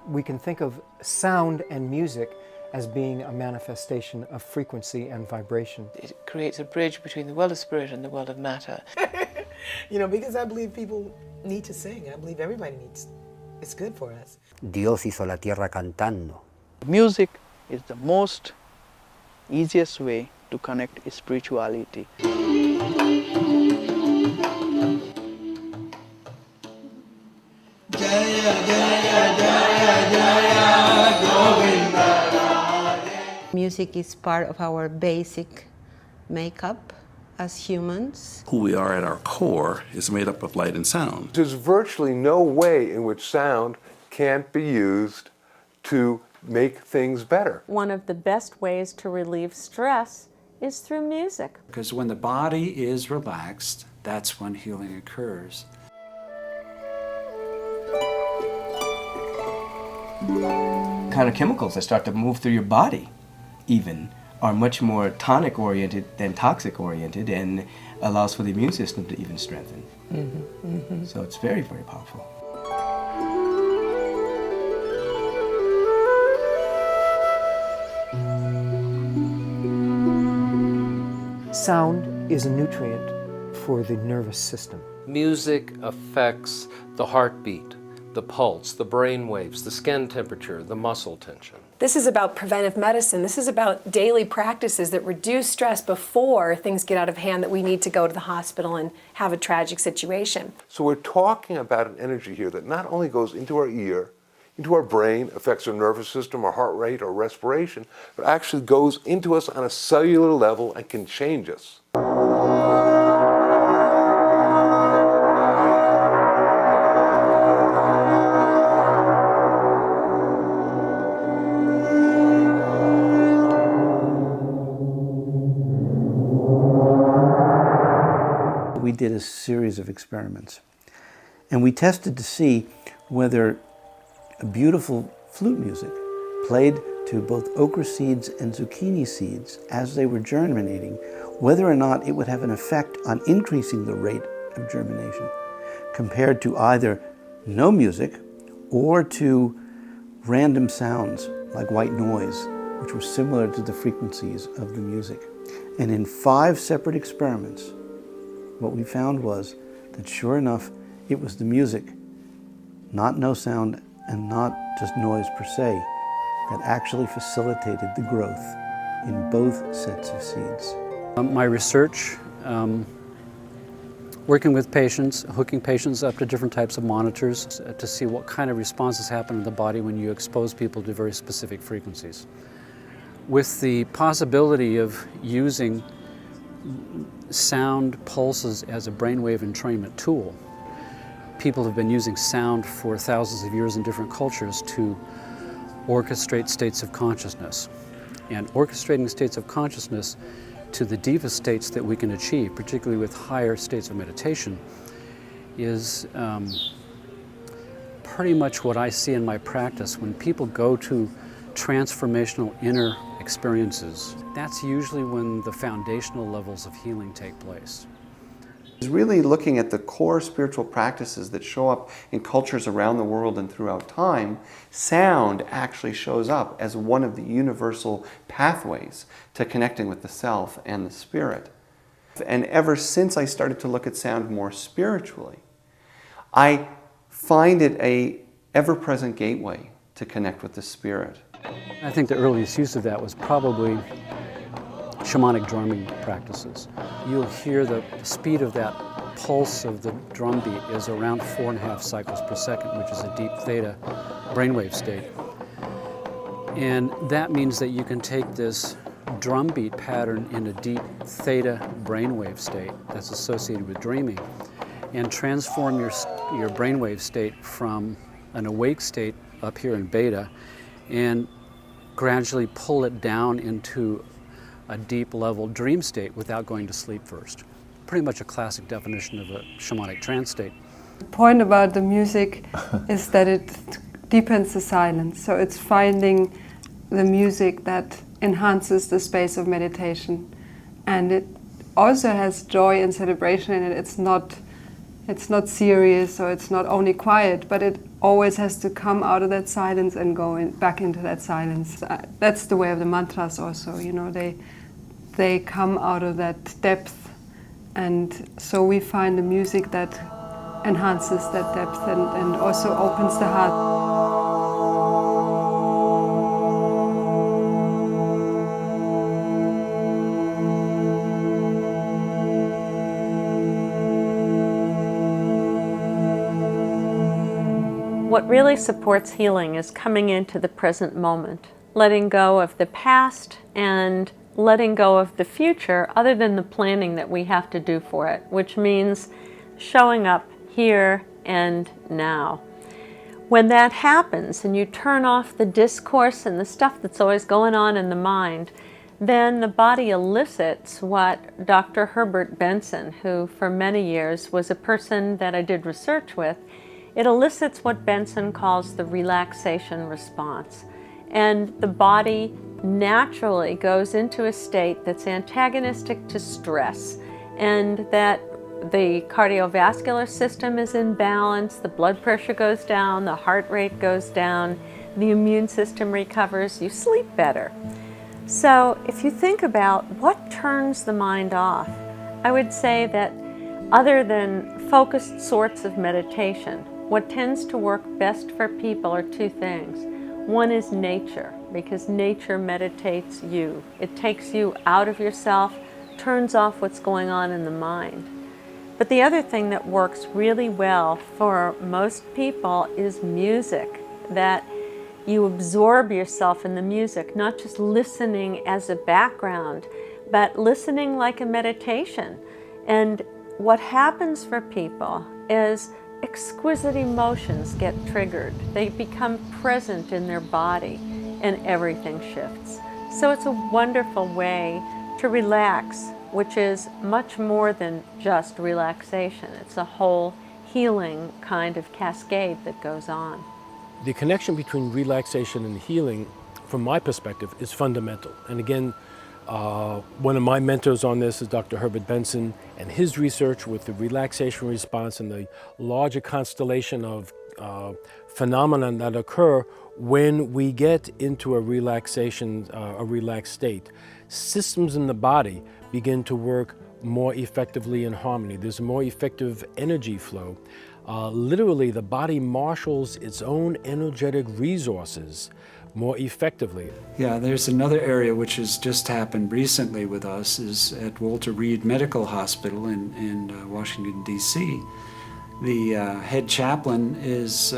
we can think of sound and music as being a manifestation of frequency and vibration. It creates a bridge between the world of spirit and the world of matter. You know, because I believe people need to sing. I believe everybody needs. It's good for us. Dios hizo la tierra cantando. Music is the most easiest way to connect spirituality. Music is part of our basic makeup as humans. Who we are at our core is made up of light and sound. There's virtually no way in which sound can't be used to make things better. One of the best ways to relieve stress is through music. Because when the body is relaxed, that's when healing occurs. Kind of chemicals that start to move through your body even are much more tonic oriented than toxic oriented, and allows for the immune system to even strengthen. So it's very, very powerful. Sound is a nutrient for the nervous system. Music affects the heartbeat, the pulse, the brain waves, the skin temperature, the muscle tension. This is about preventive medicine. This is about daily practices that reduce stress before things get out of hand, that we need to go to the hospital and have a tragic situation. So we're talking about an energy here that not only goes into our ear, into our brain, affects our nervous system, our heart rate, our respiration, but actually goes into us on a cellular level and can change us. We did a series of experiments, and we tested to see whether a beautiful flute music played to both okra seeds and zucchini seeds as they were germinating, whether or not it would have an effect on increasing the rate of germination compared to either no music or to random sounds like white noise, which were similar to the frequencies of the music. And in 5 separate experiments, what we found was that sure enough, it was the music, not no sound and not just noise per se, that actually facilitated the growth in both sets of seeds. My research, working with patients, hooking patients up to different types of monitors to see what kind of responses happen in the body when you expose people to very specific frequencies. With the possibility of using sound pulses as a brainwave entrainment tool, people have been using sound for thousands of years in different cultures to orchestrate states of consciousness. And orchestrating states of consciousness to the deepest states that we can achieve, particularly with higher states of meditation, is pretty much what I see in my practice. When people go to transformational inner experiences, that's usually when the foundational levels of healing take place. It's really looking at the core spiritual practices that show up in cultures around the world and throughout time. Sound actually shows up as one of the universal pathways to connecting with the self and the spirit. And ever since I started to look at sound more spiritually, I find it an ever-present gateway to connect with the spirit. I think the earliest use of that was probably shamanic drumming practices. You'll hear the speed of that pulse of the drum beat is around 4.5 cycles per second, which is a deep theta brainwave state. And that means that you can take this drum beat pattern in a deep theta brainwave state that's associated with dreaming and transform your brainwave state from an awake state up here in beta and gradually pull it down into a deep level dream state without going to sleep first. Pretty much a classic definition of a shamanic trance state. The point about the music is that it deepens the silence. So it's finding the music that enhances the space of meditation. And it also has joy and celebration in it. It's not It's not serious, or it's not only quiet, but it always has to come out of that silence and go back into that silence. That's the way of the mantras also, you know, they come out of that depth, and so we find the music that enhances that depth and also opens the heart. What really supports healing is coming into the present moment, letting go of the past and letting go of the future other than the planning that we have to do for it, which means showing up here and now. When that happens and you turn off the discourse and the stuff that's always going on in the mind, then the body elicits what Dr. Herbert Benson, who for many years was a person that I did research with, it elicits what Benson calls the relaxation response. And the body naturally goes into a state that's antagonistic to stress, and that the cardiovascular system is in balance, the blood pressure goes down, the heart rate goes down, the immune system recovers, you sleep better. So if you think about what turns the mind off, I would say that other than focused sorts of meditation, what tends to work best for people are two things. One is nature, because nature meditates you. It takes you out of yourself, turns off what's going on in the mind. But the other thing that works really well for most people is music, that you absorb yourself in the music, not just listening as a background, but listening like a meditation. And what happens for people is exquisite emotions get triggered. They become present in their body and everything shifts. So it's a wonderful way to relax, which is much more than just relaxation. It's a whole healing kind of cascade that goes on. The connection between relaxation and healing, from my perspective, is fundamental. And again, one of my mentors on this is Dr. Herbert Benson, and his research with the relaxation response and the larger constellation of phenomena that occur when we get into a relaxation, a relaxed state. Systems in the body begin to work more effectively in harmony. There's a more effective energy flow. Literally, the body marshals its own energetic resources more effectively. Yeah, there's another area which has just happened recently with us is at Walter Reed Medical Hospital in Washington, D.C. The head chaplain is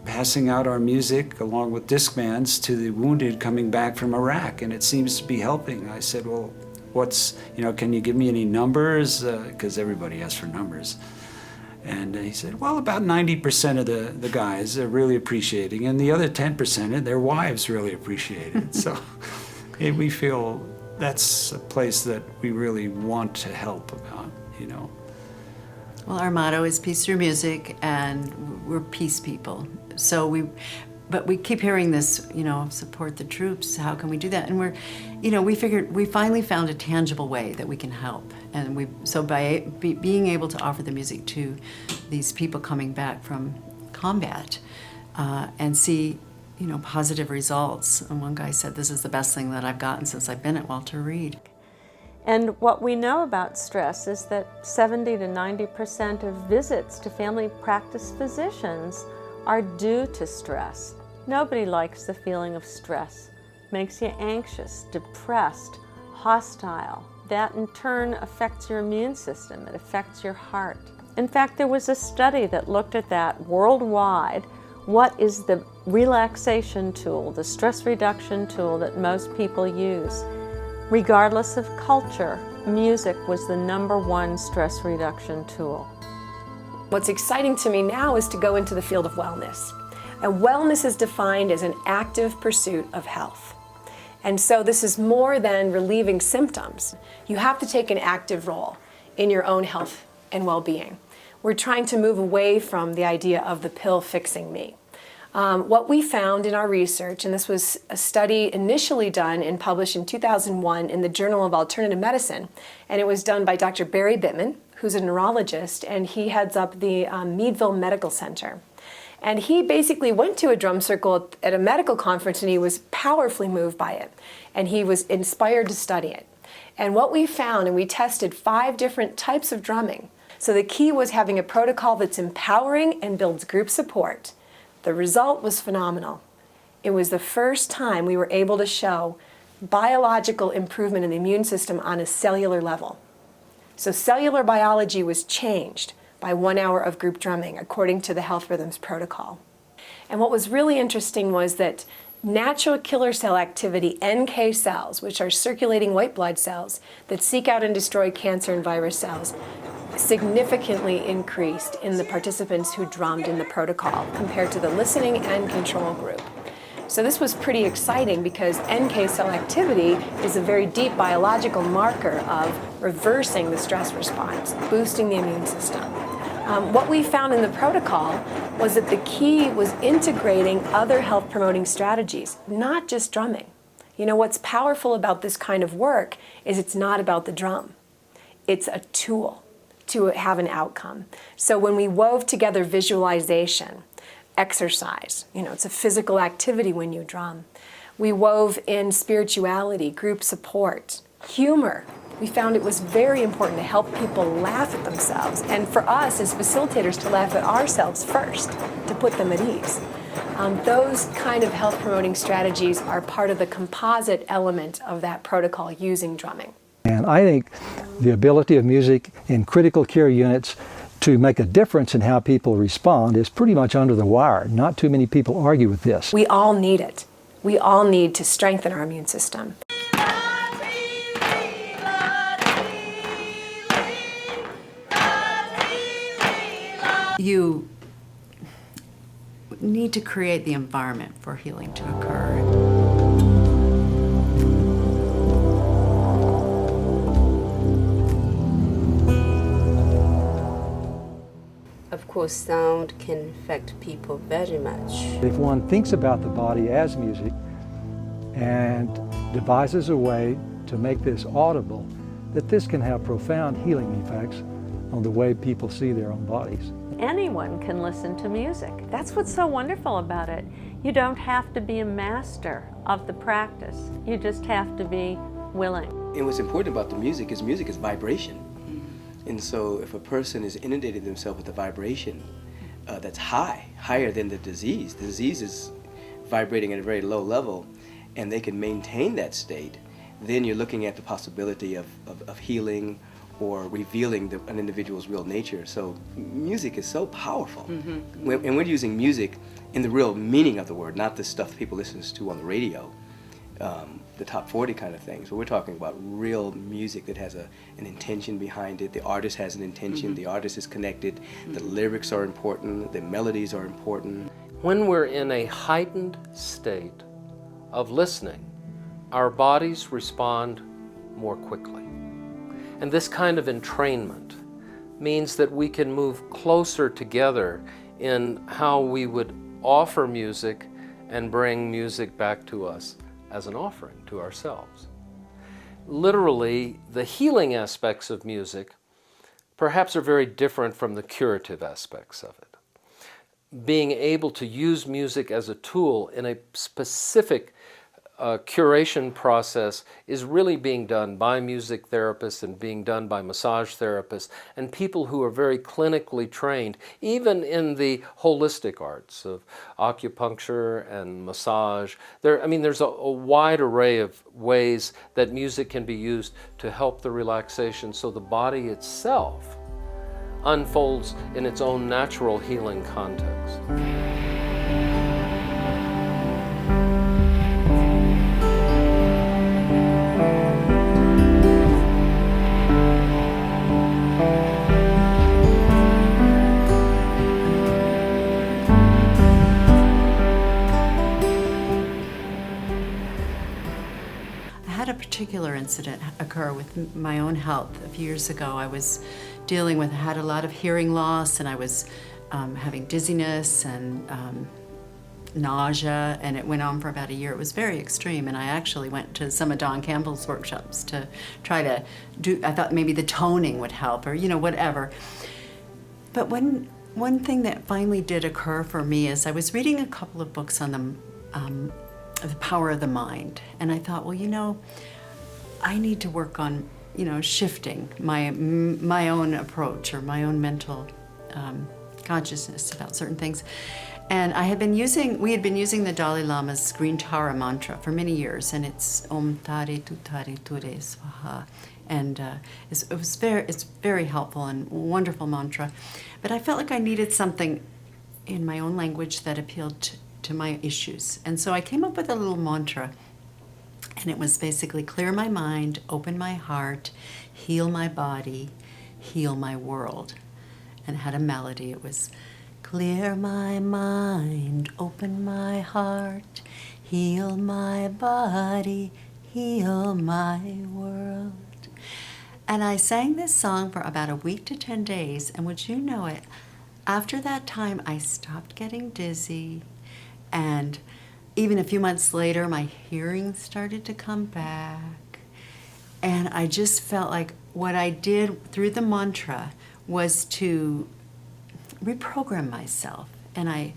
passing out our music along with Discmans to the wounded coming back from Iraq, and it seems to be helping. I said, well, can you give me any numbers? Because everybody asks for numbers. And he said, well, about 90% of the guys are really appreciating, and the other 10%, their wives really appreciate it. So we feel that's a place that we really want to help about, you know. Well, our motto is peace through music, and we're peace people. So but we keep hearing this, you know, support the troops, how can we do that? And we figured, we finally found a tangible way that we can help. And so by being able to offer the music to these people coming back from combat and see, you know, positive results. And one guy said, this is the best thing that I've gotten since I've been at Walter Reed. And what we know about stress is that 70 to 90% of visits to family practice physicians are due to stress. Nobody likes the feeling of stress. It makes you anxious, depressed, hostile. That in turn affects your immune system. It affects your heart. In fact, there was a study that looked at that worldwide. What is the relaxation tool, the stress reduction tool that most people use? Regardless of culture, music was the #1 stress reduction tool. What's exciting to me now is to go into the field of wellness. And wellness is defined as an active pursuit of health. And so this is more than relieving symptoms. You have to take an active role in your own health and well-being. We're trying to move away from the idea of the pill fixing me. What we found in our research, and this was a study initially done and published in 2001 in the Journal of Alternative Medicine, and it was done by Dr. Barry Bittman, who's a neurologist, and he heads up the Meadville Medical Center. And he basically went to a drum circle at a medical conference, and he was powerfully moved by it. And he was inspired to study it. And what we found, and we tested 5 different types of drumming. So the key was having a protocol that's empowering and builds group support. The result was phenomenal. It was the first time we were able to show biological improvement in the immune system on a cellular level. So cellular biology was changed by 1 hour of group drumming, according to the Health Rhythms protocol. And what was really interesting was that natural killer cell activity, NK cells, which are circulating white blood cells that seek out and destroy cancer and virus cells, significantly increased in the participants who drummed in the protocol compared to the listening and control group. So this was pretty exciting because NK cell activity is a very deep biological marker of reversing the stress response, boosting the immune system. What we found in the protocol was that the key was integrating other health promoting strategies, not just drumming. You know, what's powerful about this kind of work is it's not about the drum. It's a tool to have an outcome. So when we wove together visualization, exercise, you know, it's a physical activity when you drum. We wove in spirituality, group support, humor. We found it was very important to help people laugh at themselves, and for us as facilitators to laugh at ourselves first, to put them at ease. Those kind of health promoting strategies are part of the composite element of that protocol using drumming. And I think the ability of music in critical care units to make a difference in how people respond is pretty much under the wire. Not too many people argue with this. We all need it. We all need to strengthen our immune system. You need to create the environment for healing to occur. Of course, sound can affect people very much. If one thinks about the body as music and devises a way to make this audible, that this can have profound healing effects on the way people see their own bodies. Anyone can listen to music. That's what's so wonderful about it. You don't have to be a master of the practice. You just have to be willing. And what's important about the music is vibration. And so if a person is inundating themselves with a vibration that's higher than the disease is vibrating at a very low level, and they can maintain that state, then you're looking at the possibility of healing or revealing an individual's real nature. So music is so powerful. And we're using music in the real meaning of the word, not the stuff people listen to on the radio, the top 40 kind of things. But we're talking about real music that has an intention behind it. The artist has an intention, the artist is connected, the lyrics are important, the melodies are important. When we're in a heightened state of listening, our bodies respond more quickly. And this kind of entrainment means that we can move closer together in how we would offer music and bring music back to us as an offering to ourselves. Literally, the healing aspects of music perhaps are very different from the curative aspects of it. Being able to use music as a tool in a specific curation process is really being done by music therapists and being done by massage therapists and people who are very clinically trained, even in the holistic arts of acupuncture and massage. There's a wide array of ways that music can be used to help the relaxation so the body itself unfolds in its own natural healing context. A particular incident occur with my own health. A few years ago, I was had a lot of hearing loss, and I was having dizziness and nausea, and it went on for about a year. It was very extreme, and I actually went to some of Don Campbell's workshops to try to do, I thought maybe the toning would help, or, you know, whatever. But one thing that finally did occur for me is I was reading a couple of books on the power of the mind, and I thought, well, you know, I need to work on, you know, shifting my own approach or my own mental consciousness about certain things. And we had been using the Dalai Lama's Green Tara mantra for many years, and it's Om Tare Tutare Ture Swaha. And it's very helpful and wonderful mantra. But I felt like I needed something in my own language that appealed to my issues. And so I came up with a little mantra, and it was basically clear my mind, open my heart, heal my body, heal my world. And it had a melody. It was clear my mind, open my heart, heal my body, heal my world. And I sang this song for about a week to 10 days, and would you know it, after that time I stopped getting dizzy, and even a few months later my hearing started to come back. And I just felt like what I did through the mantra was to reprogram myself, and I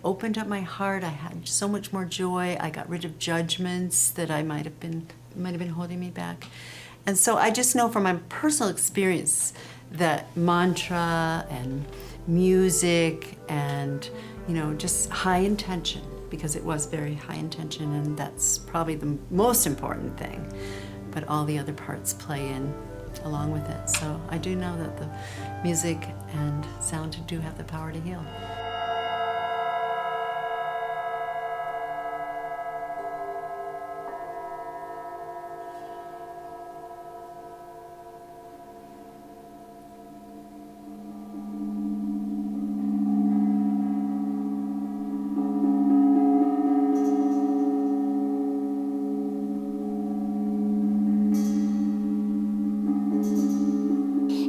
opened up my heart. I had so much more joy. I got rid of judgments that might have been holding me back. And so I just know from my personal experience that mantra and music and, you know, just high intention, because it was very high intention, and that's probably the most important thing, but all the other parts play in along with it. So I do know that the music and sound do have the power to heal.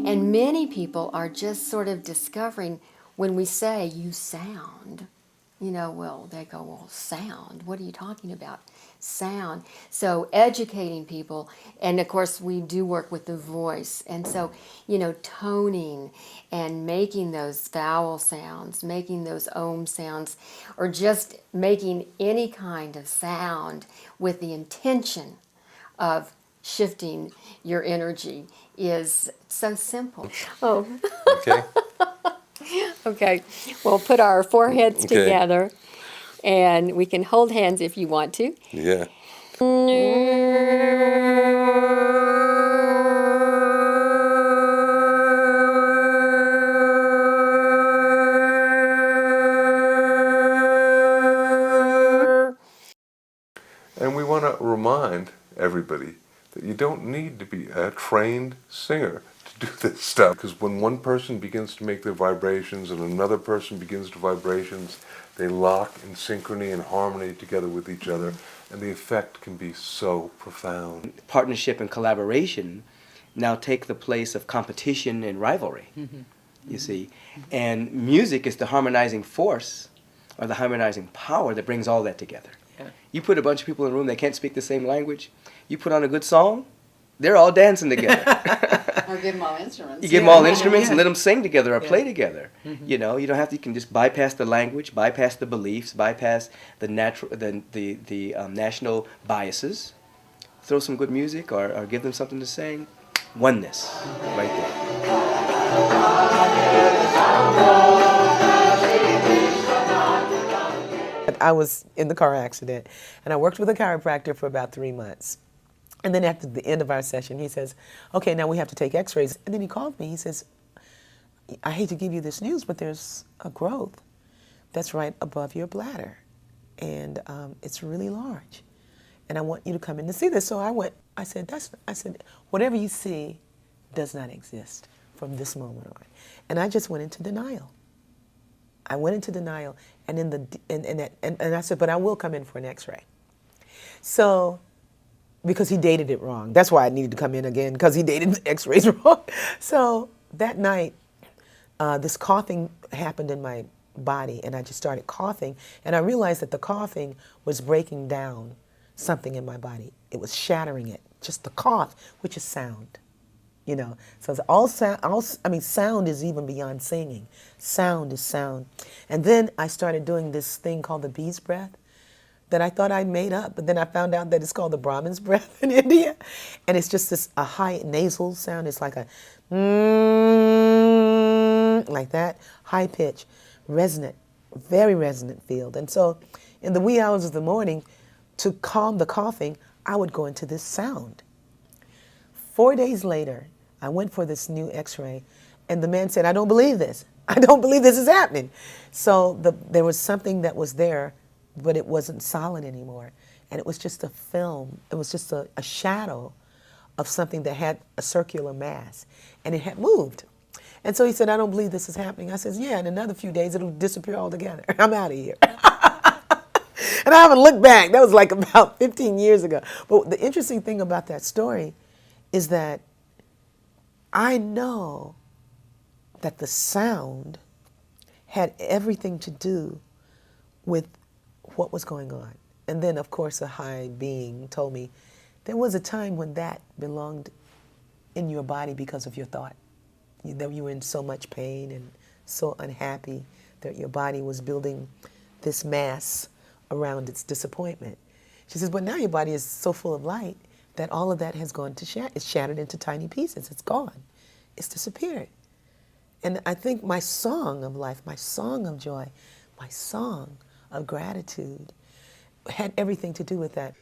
And many people are just sort of discovering when we say, you sound, you know, well, they go, well, sound, what are you talking about? Sound. So educating people, and of course we do work with the voice, and so, you know, toning and making those vowel sounds, making those om sounds, or just making any kind of sound with the intention of shifting your energy is so simple. Oh. Okay. Okay. We'll put our foreheads Okay. together, and we can hold hands if you want to. Yeah. And we want to remind everybody that you don't need to be a trained singer to do this stuff, because when one person begins to make their vibrations and another person begins to vibrations, they lock in synchrony and harmony together with each other, and the effect can be so profound. Partnership and collaboration now take the place of competition and rivalry, you see. And music is the harmonizing force, or the harmonizing power that brings all that together. Yeah. You put a bunch of people in a room that can't speak the same language, you put on a good song, they're all dancing together. Or give them all instruments. You give them all instruments and let them sing together or Yeah. play together. You know, you don't have to. You can just bypass the language, bypass the beliefs, bypass the national biases. Throw some good music or give them something to sing. Oneness, right there. I was in the car accident, and I worked with a chiropractor for about 3 months. And then at the end of our session, he says, okay, now we have to take x-rays. And then he called me. He says, I hate to give you this news, but there's a growth that's right above your bladder. And it's really large. And I want you to come in to see this. So I said, whatever you see does not exist from this moment on. And I just went into denial. I went into denial, and I said, but I will come in for an x-ray. So, because he dated it wrong. That's why I needed to come in again, because he dated the x-rays wrong. So that night, this coughing happened in my body, and I just started coughing, and I realized that the coughing was breaking down something in my body. It was shattering it, just the cough, which is sound. You know, so it's all sound. Sound is even beyond singing. Sound is sound. And then I started doing this thing called the bee's breath that I thought I made up, but then I found out that it's called the Brahmin's breath in India, and it's just a high nasal sound. It's like a like that, high pitch, resonant, very resonant field. And so, in the wee hours of the morning, to calm the coughing, I would go into this sound. 4 days later, I went for this new x-ray, and the man said, I don't believe this. I don't believe this is happening. So there was something that was there, but it wasn't solid anymore. And it was just a film. It was just a shadow of something that had a circular mass, and it had moved. And so he said, I don't believe this is happening. I said, yeah, in another few days, it'll disappear altogether. I'm out of here. And I haven't looked back. That was like about 15 years ago. But the interesting thing about that story is that I know that the sound had everything to do with what was going on. And then, of course, a high being told me there was a time when that belonged in your body because of your thought. That you were in so much pain and so unhappy that your body was building this mass around its disappointment. She says, but now your body is so full of light that all of that has gone to shatter. It's shattered into tiny pieces. It's gone. It's disappeared. And I think my song of life, my song of joy, my song of gratitude had everything to do with that.